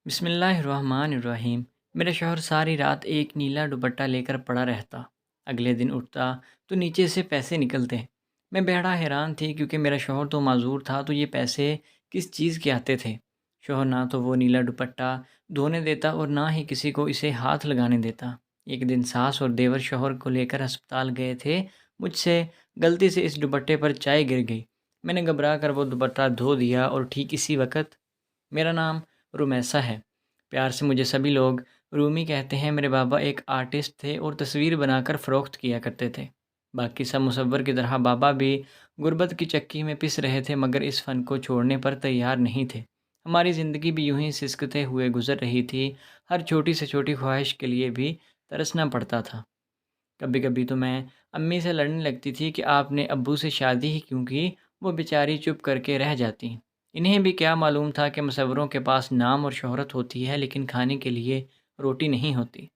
بسم اللہ الرحمن الرحیم۔ میرا شوہر ساری رات ایک نیلا دوپٹہ لے کر پڑا رہتا۔ اگلے دن اٹھتا تو نیچے سے پیسے نکلتے۔ میں بڑا حیران تھی کیونکہ میرا شوہر تو معذور تھا، تو یہ پیسے کس چیز کے آتے تھے؟ شوہر نہ تو وہ نیلا دوپٹہ دھونے دیتا اور نہ ہی کسی کو اسے ہاتھ لگانے دیتا۔ ایک دن ساس اور دیور شوہر کو لے کر ہسپتال گئے تھے۔ مجھ سے غلطی سے اس دوپٹے پر چائے گر گئی۔ میں نے گھبرا کر وہ دوپٹہ دھو دیا اور ٹھیک اسی وقت میرا نام رومیسا ہے۔ پیار سے مجھے سبھی لوگ رومی کہتے ہیں۔ میرے بابا ایک آرٹسٹ تھے اور تصویر بنا کر فروخت کیا کرتے تھے۔ باقی سب مصور کی طرح بابا بھی غربت کی چکی میں پس رہے تھے، مگر اس فن کو چھوڑنے پر تیار نہیں تھے۔ ہماری زندگی بھی یوں ہی سسکتے ہوئے گزر رہی تھی۔ ہر چھوٹی سے چھوٹی خواہش کے لیے بھی ترسنا پڑتا تھا۔ کبھی کبھی تو میں امی سے لڑنے لگتی تھی کہ آپ نے ابو سے شادی ہی کیوں کی، وہ بیچاری چپ کر کے رہ جاتی۔ انہیں بھی کیا معلوم تھا کہ مصوروں کے پاس نام اور شہرت ہوتی ہے، لیکن کھانے کے لیے روٹی نہیں ہوتی۔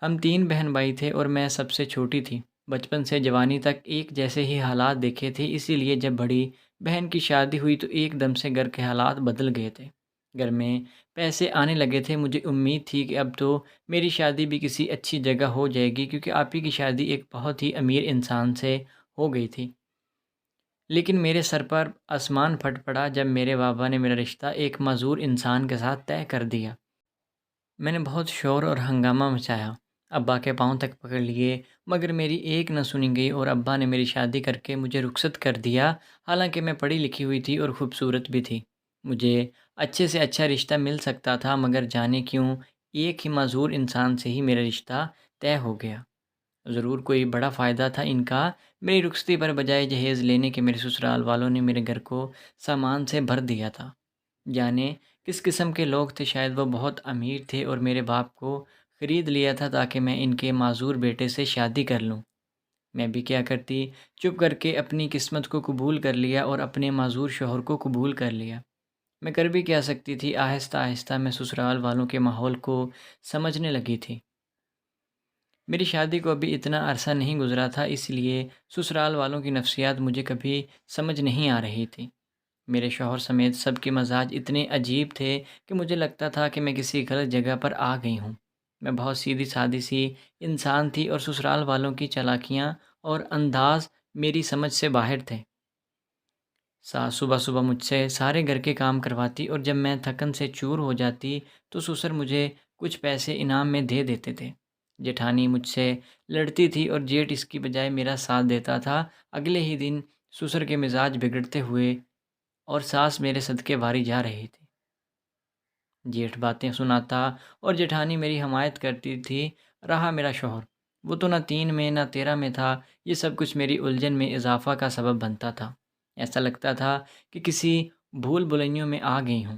ہم تین بہن بھائی تھے اور میں سب سے چھوٹی تھی۔ بچپن سے جوانی تک ایک جیسے ہی حالات دیکھے تھے، اسی لیے جب بڑی بہن کی شادی ہوئی تو ایک دم سے گھر کے حالات بدل گئے تھے۔ گھر میں پیسے آنے لگے تھے۔ مجھے امید تھی کہ اب تو میری شادی بھی کسی اچھی جگہ ہو جائے گی، کیونکہ آپ ہی کی شادی ایک بہت ہی امیر انسان سے ہو گئی تھی۔ لیکن میرے سر پر آسمان پھٹ پڑا جب میرے بابا نے میرا رشتہ ایک معذور انسان کے ساتھ طے کر دیا۔ میں نے بہت شور اور ہنگامہ مچایا، ابا کے پاؤں تک پکڑ لیے، مگر میری ایک نہ سنی گئی اور ابا نے میری شادی کر کے مجھے رخصت کر دیا۔ حالانکہ میں پڑھی لکھی ہوئی تھی اور خوبصورت بھی تھی، مجھے اچھے سے اچھا رشتہ مل سکتا تھا، مگر جانے کیوں ایک ہی معذور انسان سے ہی میرا رشتہ طے ہو گیا۔ ضرور کوئی بڑا فائدہ تھا ان کا۔ میری رخصتی پر بجائے جہیز لینے کے میرے سسرال والوں نے میرے گھر کو سامان سے بھر دیا تھا۔ جانے کس قسم کے لوگ تھے، شاید وہ بہت امیر تھے اور میرے باپ کو خرید لیا تھا تاکہ میں ان کے معذور بیٹے سے شادی کر لوں۔ میں بھی کیا کرتی، چپ کر کے اپنی قسمت کو قبول کر لیا اور اپنے معذور شوہر کو قبول کر لیا۔ میں کر بھی کیا سکتی تھی، آہستہ آہستہ میں سسرال والوں کے ماحول کو سمجھنے لگی تھی۔ میری شادی کو ابھی اتنا عرصہ نہیں گزرا تھا، اس لیے سسرال والوں کی نفسیات مجھے کبھی سمجھ نہیں آ رہی تھی۔ میرے شوہر سمیت سب کے مزاج اتنے عجیب تھے کہ مجھے لگتا تھا کہ میں کسی غلط جگہ پر آ گئی ہوں۔ میں بہت سیدھی سادی سی انسان تھی اور سسرال والوں کی چالاکیاں اور انداز میری سمجھ سے باہر تھے۔ ساس صبح صبح مجھ سے سارے گھر کے کام کرواتی اور جب میں تھکن سے چور ہو جاتی تو سسر مجھے کچھ پیسے انعام میں دے دیتے تھے۔ جیٹھانی مجھ سے لڑتی تھی اور جیٹ اس کی بجائے میرا ساتھ دیتا تھا۔ اگلے ہی دن سسر کے مزاج بگڑتے ہوئے اور ساس میرے صدقے واری جا رہی تھی۔ جیٹھ باتیں سناتا اور جیٹھانی میری حمایت کرتی تھی۔ رہا میرا شوہر، وہ تو نہ 3 میں نہ 13 میں تھا۔ یہ سب کچھ میری الجھن میں اضافہ کا سبب بنتا تھا۔ ایسا لگتا تھا کہ کسی بھول بھلائیوں میں آ گئی ہوں۔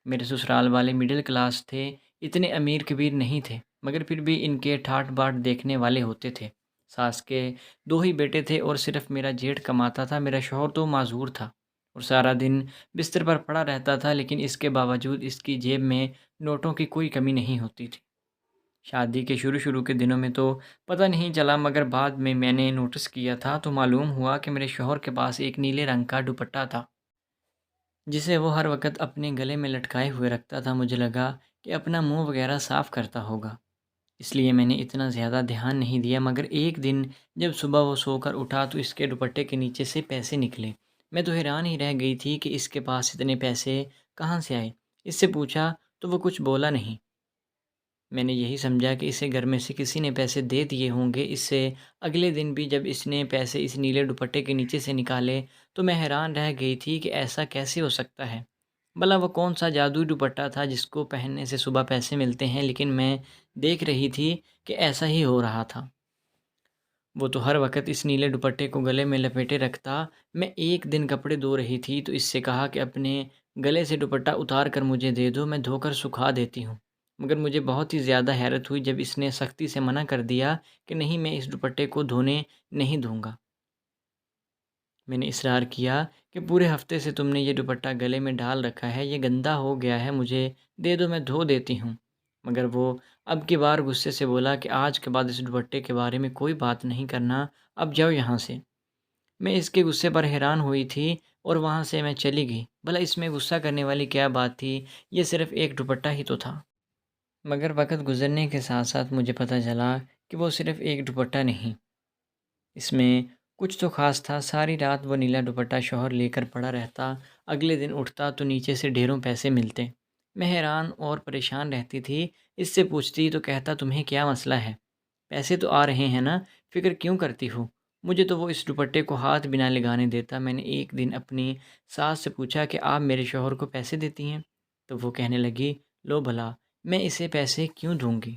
میرے سسرال والے مڈل کلاس تھے، اتنے امیر کبیر نہیں تھے، مگر پھر بھی ان کے ٹھاٹ باٹ دیکھنے والے ہوتے تھے۔ ساس کے 2 ہی بیٹے تھے اور صرف میرا جیٹھ کماتا تھا۔ میرا شوہر تو معذور تھا اور سارا دن بستر پر پڑا رہتا تھا، لیکن اس کے باوجود اس کی جیب میں نوٹوں کی کوئی کمی نہیں ہوتی تھی۔ شادی کے شروع کے دنوں میں تو پتہ نہیں چلا، مگر بعد میں نے نوٹس کیا تھا تو معلوم ہوا کہ میرے شوہر کے پاس ایک نیلے رنگ کا دوپٹہ تھا جسے وہ ہر وقت اپنے گلے میں لٹکائے ہوئے رکھتا تھا۔ مجھے لگا کہ اپنا منہ وغیرہ صاف کرتا ہوگا، اس لیے میں نے اتنا زیادہ دھیان نہیں دیا، مگر ایک دن جب صبح وہ سو کر اٹھا تو اس کے دوپٹے کے نیچے سے پیسے نکلے۔ میں تو حیران ہی رہ گئی تھی کہ اس کے پاس اتنے پیسے کہاں سے آئے۔ اس سے پوچھا تو وہ کچھ بولا نہیں۔ میں نے یہی سمجھا کہ اسے گھر میں سے کسی نے پیسے دے دیے ہوں گے۔ اس سے اگلے دن بھی جب اس نے پیسے اس نیلے دوپٹے کے نیچے سے نکالے تو میں حیران رہ گئی تھی کہ ایسا کیسے ہو سکتا ہے۔ بھلا وہ کون سا جادوئی دوپٹہ تھا جس کو پہننے سے صبح پیسے ملتے ہیں، لیکن میں دیکھ رہی تھی کہ ایسا ہی ہو رہا تھا۔ وہ تو ہر وقت اس نیلے دوپٹے کو گلے میں لپیٹے رکھتا۔ میں ایک دن کپڑے دھو رہی تھی تو اس سے کہا کہ اپنے گلے سے دوپٹہ اتار کر مجھے دے دو، میں دھو کر سکھا دیتی ہوں۔ مگر مجھے بہت ہی زیادہ حیرت ہوئی جب اس نے سختی سے منع کر دیا کہ نہیں، میں اس دوپٹے کو دھونے نہیں دوں گا۔ میں نے اصرار کیا کہ پورے ہفتے سے تم نے یہ دوپٹہ گلے میں ڈال رکھا ہے، یہ گندا ہو گیا ہے، مجھے دے دو، میں دھو دیتی ہوں۔ مگر وہ اب کی بار غصے سے بولا کہ آج کے بعد اس دوپٹے کے بارے میں کوئی بات نہیں کرنا، اب جاؤ یہاں سے۔ میں اس کے غصے پر حیران ہوئی تھی، اور وہاں سے میں چلی گئی۔ بھلا اس میں غصہ کرنے والی کیا بات تھی؟ یہ صرف ایک دوپٹہ ہی تو تھا۔ مگر وقت گزرنے کے ساتھ ساتھ مجھے پتہ چلا کہ وہ صرف ایک دوپٹہ نہیں، اس میں کچھ تو خاص تھا۔ ساری رات وہ نیلا دوپٹہ شوہر لے کر پڑا رہتا، اگلے دن اٹھتا تو نیچے سے ڈھیروں پیسے ملتے۔ میں حیران اور پریشان رہتی تھی، اس سے پوچھتی تو کہتا تمہیں کیا مسئلہ ہے؟ پیسے تو آ رہے ہیں نا، فکر کیوں کرتی ہو؟ مجھے تو وہ اس دوپٹے کو ہاتھ بھی نہ لگانے دیتا۔ میں نے ایک دن اپنی ساس سے پوچھا کہ آپ میرے شوہر کو پیسے دیتی ہیں؟ تو وہ کہنے لگی، لو بھلا میں اسے پیسے کیوں دوں گی؟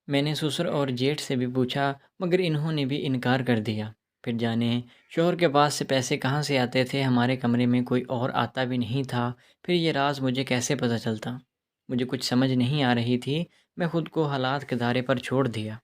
میں نے سسر اور جیٹھ سے بھی پوچھا مگر انہوں نے بھی انکار کر دیا۔ پھر جانے شوہر کے پاس سے پیسے کہاں سے آتے تھے، ہمارے کمرے میں کوئی اور آتا بھی نہیں تھا۔ پھر یہ راز مجھے کیسے پتہ چلتا؟ مجھے کچھ سمجھ نہیں آ رہی تھی۔ میں خود کو حالات کے دائرے پر چھوڑ دیا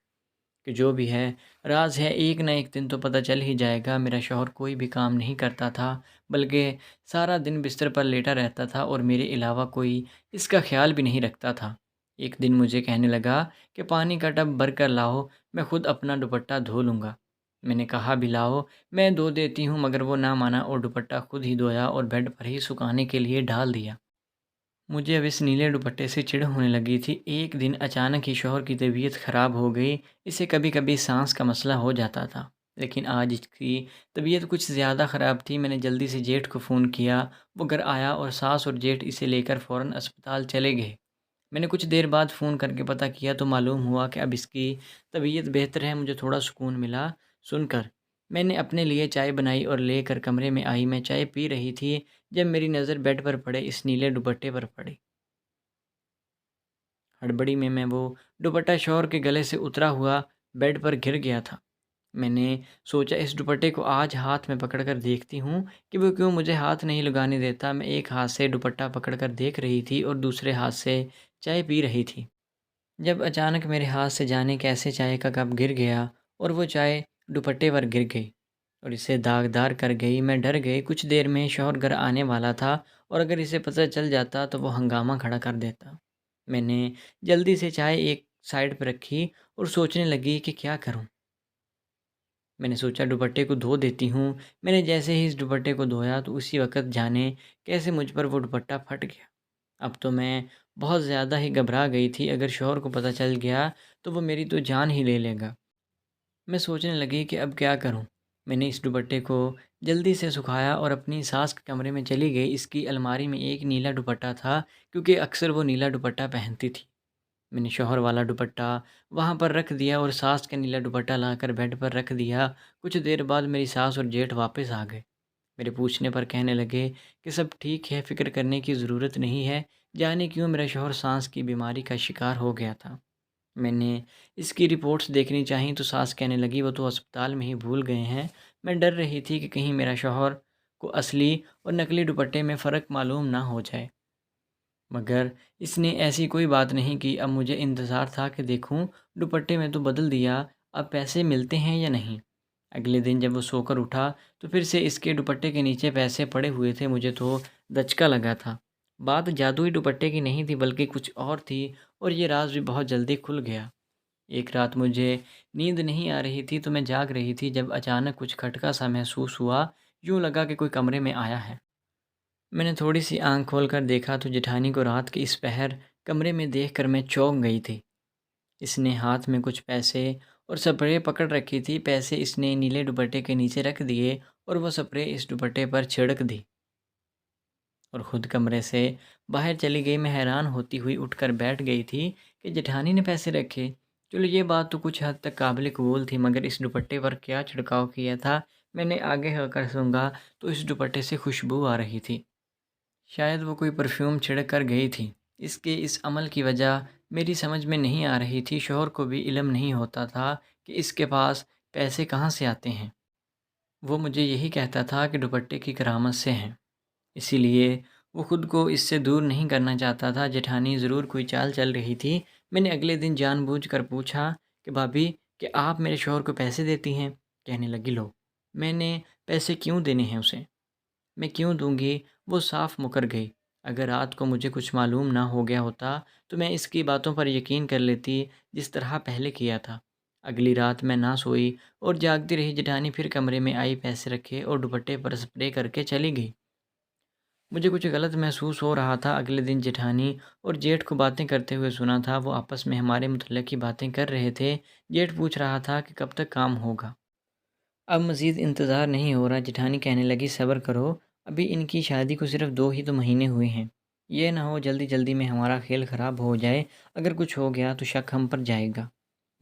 کہ جو بھی ہے راز ہے، ایک نہ ایک دن تو پتہ چل ہی جائے گا۔ میرا شوہر کوئی بھی کام نہیں کرتا تھا، بلکہ سارا دن بستر پر لیٹا رہتا تھا اور میرے علاوہ کوئی اس کا خیال بھی نہیں رکھتا تھا۔ ایک دن مجھے کہنے لگا کہ پانی کا ٹب بھر کر لاؤ، میں خود اپنا دوپٹہ دھو لوں گا۔ میں نے کہا بھی لاؤ، میں دھو دیتی ہوں، مگر وہ نہ مانا اور دوپٹہ خود ہی دھویا اور بیڈ پر ہی سکھانے کے لیے ڈال دیا۔ مجھے اب اس نیلے دوپٹے سے چڑ ہونے لگی تھی۔ ایک دن اچانک ہی شوہر کی طبیعت خراب ہو گئی۔ اسے کبھی کبھی سانس کا مسئلہ ہو جاتا تھا، لیکن آج اس کی طبیعت کچھ زیادہ خراب تھی۔ میں نے جلدی سے جیٹھ کو فون کیا، وہ گھر آیا اور ساس اور جیٹھ اسے لے کر فوراً اسپتال چلے گئے۔ میں نے کچھ دیر بعد فون کر کے پتہ کیا تو معلوم ہوا کہ اب اس کی طبیعت بہتر ہے۔ مجھے تھوڑا سکون ملا سن کر۔ میں نے اپنے لیے چائے بنائی اور لے کر کمرے میں آئی۔ میں چائے پی رہی تھی جب میری نظر بیڈ پر پڑے اس نیلے دوپٹے پر پڑی۔ ہڑبڑی میں وہ دوپٹہ شوہر کے گلے سے اترا ہوا بیڈ پر گر گیا تھا۔ میں نے سوچا اس دوپٹے کو آج ہاتھ میں پکڑ کر دیکھتی ہوں کہ وہ کیوں مجھے ہاتھ نہیں لگانے دیتا۔ میں ایک ہاتھ سے دوپٹہ پکڑ کر دیکھ رہی تھی اور دوسرے ہاتھ سے چائے پی رہی تھی، جب اچانک میرے ہاتھ سے جانے کیسے چائے کا کپ گر گیا اور وہ چائے دوپٹے پر گر گئی اور اسے داغدار کر گئی۔ میں ڈر گئی۔ کچھ دیر میں شوہر گھر آنے والا تھا اور اگر اسے پتہ چل جاتا تو وہ ہنگامہ کھڑا کر دیتا۔ میں نے جلدی سے چائے ایک سائڈ پہ رکھی اور سوچنے لگی کہ کیا کروں۔ میں نے سوچا دوپٹے کو دھو دیتی ہوں۔ میں نے جیسے ہی اس دوپٹے کو دھویا تو اسی وقت جانے کیسے مجھ پر وہ دوپٹہ پھٹ گیا۔ اب تو میں بہت زیادہ ہی گھبرا گئی تھی، اگر شوہر کو پتہ چل گیا تو وہ میری تو جان ہی لے لے گا۔ میں سوچنے لگی کہ اب کیا کروں۔ میں نے اس دوپٹے کو جلدی سے سکھایا اور اپنی ساس کے کمرے میں چلی گئی۔ اس کی الماری میں ایک نیلا دوپٹہ تھا کیونکہ اکثر وہ نیلا دوپٹہ پہنتی تھی۔ میں نے شوہر والا دوپٹہ وہاں پر رکھ دیا اور ساس کا نیلا دوپٹہ لا کر بیڈ پر رکھ دیا۔ کچھ دیر بعد میری ساس اور جیٹھ واپس آ گئے۔ میرے پوچھنے پر کہنے لگے کہ سب ٹھیک ہے، فکر کرنے کی ضرورت نہیں ہے، جانے کیوں میرا شوہر سانس کی بیماری کا شکار ہو گیا تھا۔ میں نے اس کی رپورٹس دیکھنی چاہیں تو ساس کہنے لگی وہ تو اسپتال میں ہی بھول گئے ہیں۔ میں ڈر رہی تھی کہ کہیں میرا شوہر کو اصلی اور نقلی دوپٹے میں فرق معلوم نہ ہو جائے، مگر اس نے ایسی کوئی بات نہیں کی۔ اب مجھے انتظار تھا کہ دیکھوں دوپٹے میں تو بدل دیا، اب پیسے ملتے ہیں یا نہیں۔ اگلے دن جب وہ سو کر اٹھا تو پھر سے اس کے دوپٹے کے نیچے پیسے پڑے ہوئے تھے۔ مجھے تو دھچکا لگا تھا۔ بات جادوئی دوپٹے کی نہیں تھی بلکہ کچھ اور تھی، اور یہ راز بھی بہت جلدی کھل گیا۔ ایک رات مجھے نیند نہیں آ رہی تھی تو میں جاگ رہی تھی جب اچانک کچھ کھٹکا سا محسوس ہوا، یوں لگا کہ کوئی کمرے میں آیا ہے۔ میں نے تھوڑی سی آنکھ کھول کر دیکھا تو جٹھانی کو رات کے اس پہر کمرے میں دیکھ کر میں چونک گئی تھی۔ اس نے ہاتھ میں کچھ پیسے اور سپرے پکڑ رکھی تھی۔ پیسے اس نے نیلے دوپٹے کے نیچے رکھ دیے اور وہ سپرے اس دوپٹے پر چھڑک دی اور خود کمرے سے باہر چلی گئی۔ میں حیران ہوتی ہوئی اٹھ کر بیٹھ گئی تھی کہ جٹھانی نے پیسے رکھے۔ چلو یہ بات تو کچھ حد تک قابل قبول تھی، مگر اس دوپٹے پر کیا چھڑکاؤ کیا تھا؟ میں نے آگے ہو کر سونگا تو اس دوپٹے سے خوشبو آ رہی تھی، شاید وہ کوئی پرفیوم چھڑک کر گئی تھی۔ اس کے اس عمل کی وجہ میری سمجھ میں نہیں آ رہی تھی۔ شوہر کو بھی علم نہیں ہوتا تھا کہ اس کے پاس پیسے کہاں سے آتے ہیں۔ وہ مجھے یہی کہتا تھا کہ دوپٹے کی کرامت سے ہیں، اسی لیے وہ خود کو اس سے دور نہیں کرنا چاہتا تھا۔ جٹھانی ضرور کوئی چال چل رہی تھی۔ میں نے اگلے دن جان بوجھ کر پوچھا کہ بھابھی کہ آپ میرے شوہر کو پیسے دیتی ہیں؟ کہنے لگی لو، میں نے پیسے کیوں دینے ہیں اسے؟ میں کیوں دوں گی؟ وہ صاف مکر گئی۔ اگر رات کو مجھے کچھ معلوم نہ ہو گیا ہوتا تو میں اس کی باتوں پر یقین کر لیتی جس طرح پہلے کیا تھا۔ اگلی رات میں نہ سوئی اور جاگتی رہی۔ جٹھانی پھر کمرے میں آئی، پیسے رکھے اور دوپٹے پر اسپرے کر کے چلی گئی۔ مجھے کچھ غلط محسوس ہو رہا تھا۔ اگلے دن جیٹھانی اور جیٹھ کو باتیں کرتے ہوئے سنا تھا۔ وہ آپس میں ہمارے متعلق کی باتیں کر رہے تھے۔ جیٹھ پوچھ رہا تھا کہ کب تک کام ہوگا، اب مزید انتظار نہیں ہو رہا۔ جیٹھانی کہنے لگی صبر کرو، ابھی ان کی شادی کو صرف 2 ہی تو مہینے ہوئے ہیں، یہ نہ ہو جلدی جلدی میں ہمارا کھیل خراب ہو جائے، اگر کچھ ہو گیا تو شک ہم پر جائے گا۔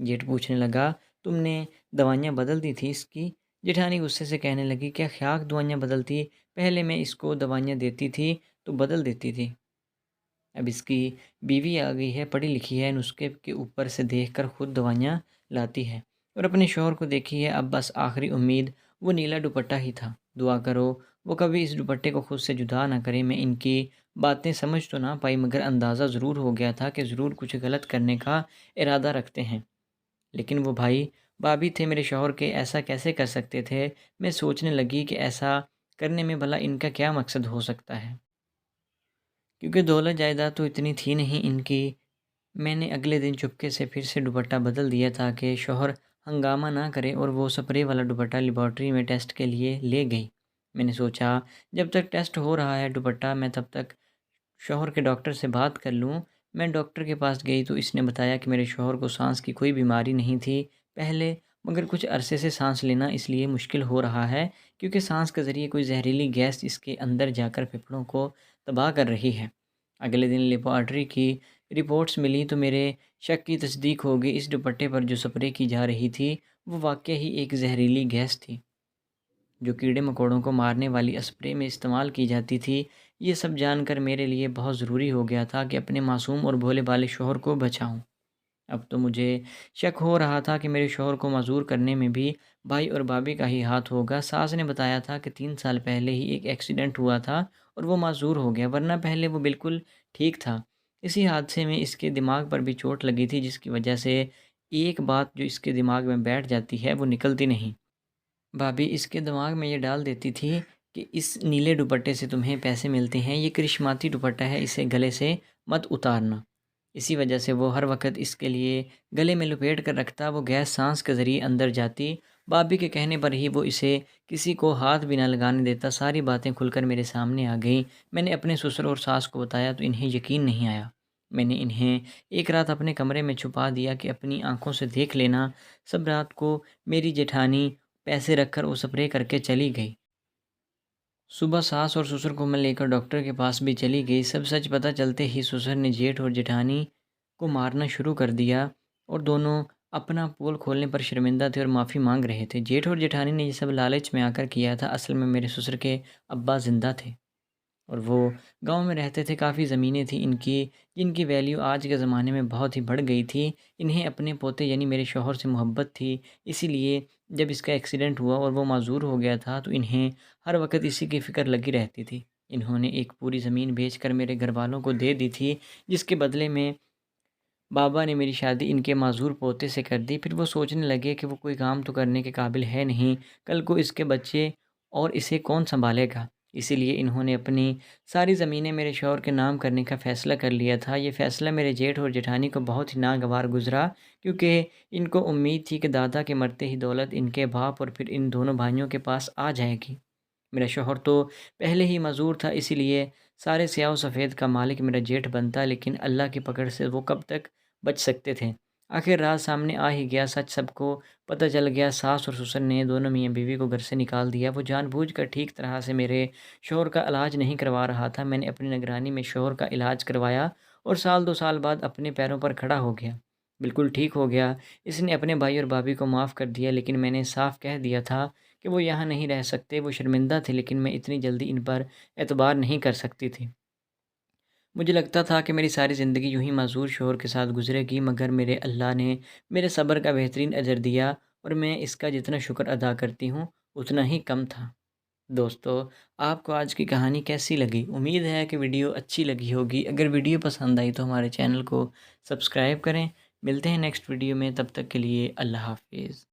جیٹھ پوچھنے لگا تم نے دوائیاں بدل دی تھی اس کی؟ جیٹھانی غصے سے کہنے لگی کیا خیاک دوائیاں بدلتی، پہلے میں اس کو دوائیاں دیتی تھی تو بدل دیتی تھی، اب اس کی بیوی آ گئی ہے، پڑھی لکھی ہے، نسخے کے اوپر سے دیکھ کر خود دوائیاں لاتی ہے اور اپنے شوہر کو دیکھی ہے، اب بس آخری امید وہ نیلا دوپٹہ ہی تھا۔ دعا کرو وہ کبھی اس دوپٹے کو خود سے جدا نہ کرے۔ میں ان کی باتیں سمجھ تو نہ پائی مگر اندازہ ضرور ہو گیا تھا کہ ضرور کچھ غلط کرنے کا ارادہ رکھتے ہیں، لیکن وہ بھائی بھابھی تھے میرے شوہر کے، ایسا کیسے کر سکتے تھے؟ میں سوچنے لگی کہ ایسا کرنے میں بھلا ان کا کیا مقصد ہو سکتا ہے، کیونکہ دولت جائیداد تو اتنی تھی نہیں ان کی۔ میں نے اگلے دن چپکے سے پھر سے دوپٹہ بدل دیا تاکہ شوہر ہنگامہ نہ کرے اور وہ سپرے والا دوپٹہ لیبارٹری میں ٹیسٹ کے لیے لے گئی۔ میں نے سوچا جب تک ٹیسٹ ہو رہا ہے دوپٹہ میں تب تک شوہر کے ڈاکٹر سے بات کر لوں۔ میں ڈاکٹر کے پاس گئی تو اس نے بتایا کہ میرے شوہر کو سانس کی کوئی بیماری نہیں تھی پہلے، مگر کچھ عرصے سے سانس لینا اس لیے مشکل ہو رہا ہے کیونکہ سانس کے ذریعے کوئی زہریلی گیس اس کے اندر جا کر پھیپھڑوں کو تباہ کر رہی ہے۔ اگلے دن لیبارٹری کی رپورٹس ملی تو میرے شک کی تصدیق ہو گئی، اس دوپٹے پر جو سپرے کی جا رہی تھی وہ واقعی ہی ایک زہریلی گیس تھی جو کیڑے مکوڑوں کو مارنے والی اسپرے میں استعمال کی جاتی تھی۔ یہ سب جان کر میرے لیے بہت ضروری ہو گیا تھا کہ اپنے معصوم اور بھولے بھالے شوہر کو بچاؤں۔ اب تو مجھے شک ہو رہا تھا کہ میرے شوہر کو معذور کرنے میں بھی بھائی اور بھابھی کا ہی ہاتھ ہوگا۔ ساس نے بتایا تھا کہ 3 سال پہلے ہی ایک ایکسیڈنٹ ہوا تھا اور وہ معذور ہو گیا، ورنہ پہلے وہ بالکل ٹھیک تھا۔ اسی حادثے میں اس کے دماغ پر بھی چوٹ لگی تھی جس کی وجہ سے ایک بات جو اس کے دماغ میں بیٹھ جاتی ہے وہ نکلتی نہیں۔ بھابھی اس کے دماغ میں یہ ڈال دیتی تھی کہ اس نیلے دوپٹے سے تمہیں پیسے ملتے ہیں، یہ کرشماتی دوپٹہ ہے، اسے گلے سے مت اتارنا۔ اسی وجہ سے وہ ہر وقت اس کے لیے گلے میں لپیٹ کر رکھتا، وہ گیس سانس کے ذریعے اندر جاتی۔ بھابھی کے کہنے پر ہی وہ اسے کسی کو ہاتھ بھی نہ لگانے دیتا۔ ساری باتیں کھل کر میرے سامنے آ گئیں۔ میں نے اپنے سسر اور ساس کو بتایا تو انہیں یقین نہیں آیا۔ میں نے انہیں ایک رات اپنے کمرے میں چھپا دیا کہ اپنی آنکھوں سے دیکھ لینا۔ سب رات کو میری جیٹھانی پیسے رکھ کر وہ سپرے کر کے چلی گئی۔ صبح ساس اور سسر کو میں لے کر ڈاکٹر کے پاس بھی چلی گئی۔ سب سچ پتہ چلتے ہی سسر نے جیٹھ اور جیٹھانی کو مارنا شروع کر دیا اور دونوں اپنا پول کھولنے پر شرمندہ تھے اور معافی مانگ رہے تھے۔ جیٹھ اور جیٹھانی نے یہ سب لالچ میں آ کر کیا تھا، اصل میں میرے سسر کے ابا زندہ تھے اور وہ گاؤں میں رہتے تھے، کافی زمینیں تھیں ان کی جن کی ویلیو آج کے زمانے میں بہت ہی بڑھ گئی تھی۔ انہیں اپنے پوتے یعنی میرے شوہر سے محبت تھی، اسی لیے جب اس کا ایکسیڈنٹ ہوا اور وہ معذور ہو گیا تھا تو انہیں ہر وقت اسی کی فکر لگی رہتی تھی۔ انہوں نے ایک پوری زمین بیچ کر میرے گھر والوں کو دے دی تھی جس کے بدلے میں بابا نے میری شادی ان کے معذور پوتے سے کر دی۔ پھر وہ سوچنے لگے کہ وہ کوئی کام تو کرنے کے قابل ہے نہیں، کل کو اس کے بچے اور اسے کون سنبھالے گا، اسی لیے انہوں نے اپنی ساری زمینیں میرے شوہر کے نام کرنے کا فیصلہ کر لیا تھا۔ یہ فیصلہ میرے جیٹھ اور جیٹھانی کو بہت ہی ناگوار گزرا کیونکہ ان کو امید تھی کہ دادا کے مرتے ہی دولت ان کے باپ اور پھر ان دونوں بھائیوں کے پاس آ جائے گی۔ میرا شوہر تو پہلے ہی معذور تھا، اسی لیے سارے سیاہ و سفید کا مالک میرا جیٹھ بنتا، لیکن اللہ کی پکڑ سے وہ کب تک بچ سکتے تھے؟ آخر رات سامنے آ ہی گیا، سچ سب کو پتہ چل گیا۔ ساس اور سسر نے دونوں میاں بیوی کو گھر سے نکال دیا۔ وہ جان بوجھ کر ٹھیک طرح سے میرے شوہر کا علاج نہیں کروا رہا تھا۔ میں نے اپنی نگرانی میں شوہر کا علاج کروایا اور 1-2 سال بعد اپنے پیروں پر کھڑا ہو گیا، بالکل ٹھیک ہو گیا۔ اس نے اپنے بھائی اور بھابھی کو معاف کر دیا، لیکن میں نے صاف کہہ دیا تھا کہ وہ یہاں نہیں رہ سکتے۔ وہ شرمندہ تھے لیکن میں اتنی جلدی ان پر اعتبار نہیں کر سکتی تھی۔ مجھے لگتا تھا کہ میری ساری زندگی یوں ہی معذور شوہر کے ساتھ گزرے گی، مگر میرے اللہ نے میرے صبر کا بہترین اجر دیا اور میں اس کا جتنا شکر ادا کرتی ہوں اتنا ہی کم تھا۔ دوستو، آپ کو آج کی کہانی کیسی لگی؟ امید ہے کہ ویڈیو اچھی لگی ہوگی۔ اگر ویڈیو پسند آئی تو ہمارے چینل کو سبسکرائب کریں۔ ملتے ہیں نیکسٹ ویڈیو میں، تب تک کے لیے اللہ حافظ۔